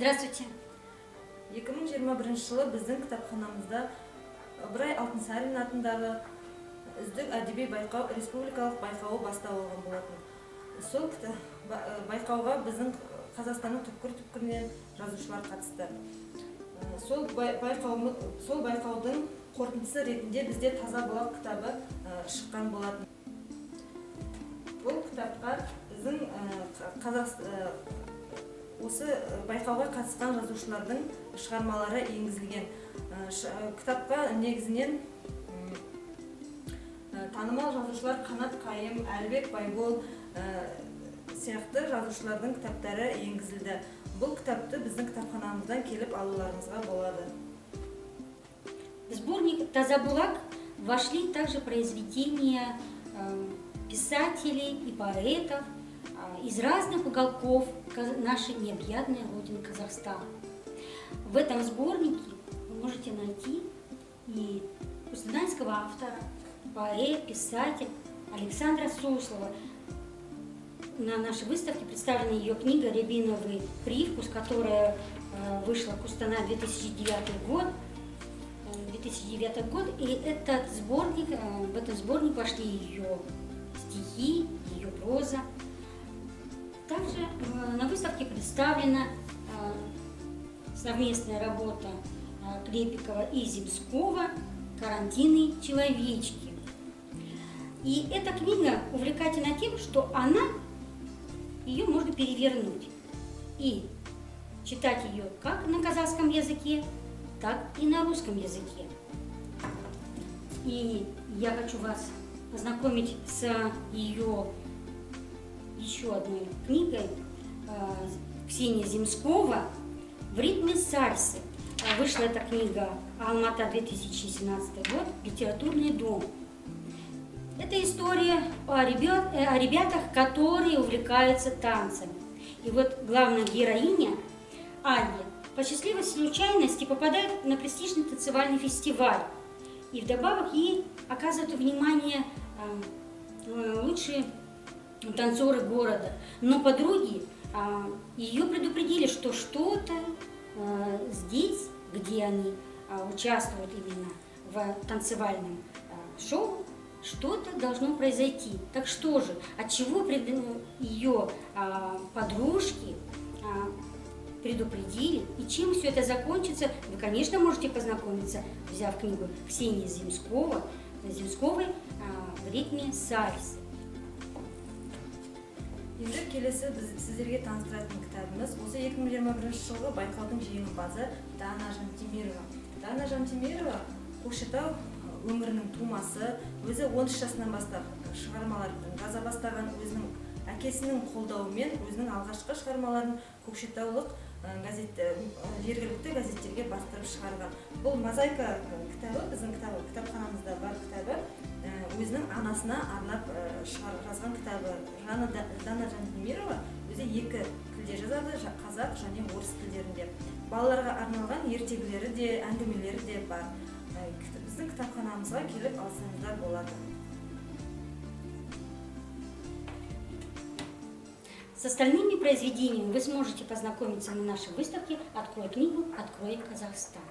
Здравствуйте. 2021 жылы біздің кітапханамызда Ыбырай Алтынсарин атындағы үздік әдеби байқау республикалық байқауы бастау алған болатын. Сол байқауға біздің Қазақстанның түкпір-түкпірінен жазушылар қатысты. Сол байқаудың қорытындысы ретінде бізде Таза бұлақ кітабы шыққан болатын. Бұл кітапқа біздің осы байқауға қатысқан жазушылардың шығармалары енгізілген. Кітапқа негізінен танымал жазушылар Қанат Қайым, Әлібек Байбол сияқты жазушылардың кітаптары енгізілді. Бұл кітапты біздің кітапханамыздан келіп алуларыңызға болады. В сборник «Таза бұлақ» вошли также произведения писателей и поэтов из разных уголков нашей необъятной родины Казахстана. В этом сборнике вы можете найти и кустанайского автора, поэт, писатель Александра Суслова. На нашей выставке представлена ее книга «Рябиновый привкус», которая вышла в Кустанае 2009 год. И этот сборник, в этот сборник вошли ее стихи, ее проза. Также на выставке представлена совместная работа Клепикова и Земского «Карантинные человечки». И эта книга увлекательна тем, что ее можно перевернуть и читать ее как на казахском языке, так и на русском языке. И я хочу вас познакомить с ее еще одной книгой Ксении Земского «В ритме сальсы». Вышла эта книга Алмата, 2017 год, «Литературный дом». Это история о ребятах, которые увлекаются танцами. И вот главная героиня, Аня, по счастливой случайности попадает на престижный танцевальный фестиваль. И вдобавок ей оказывают внимание лучшие танцоры города. Но подруги ее предупредили, что что-то здесь, где они участвуют именно в танцевальном шоу, что-то должно произойти. Так что же, от чего ее подружки предупредили и чем все это закончится, вы, конечно, можете познакомиться, взяв книгу Ксении Земсковой «В ритме сальсы». Енді келесі сіздерге таныстыратын кітабымыз осы 2021 жылғы байқаудың жеңімпазы Дана Жантемирова. Дана Жантемирова Көкшетау өңірінің тумасы, өзі 13 жасынан бастап шығармаларын жаза бастаған, өзінің әкесінің қолдауымен өзінің алғашқы шығармаларын көкшетаулық жергілікті газеттерге бастырып шығарған. Бұл мозаика кітабы, біздің кітапханамызда бар кітабы, өзінің анасына арнап жазған кітабы. Дана Жантемирова өзі екі тілде жазады, қазақ және орыс тілдерінде. Балаларға арналған ертегілері де, әңгімелері де бар. Біздің кітапханамызға келіп алсаңыздар болады. С остальными произведениями вы сможете познакомиться на нашей выставке «Открой книгу, открой Казахстан».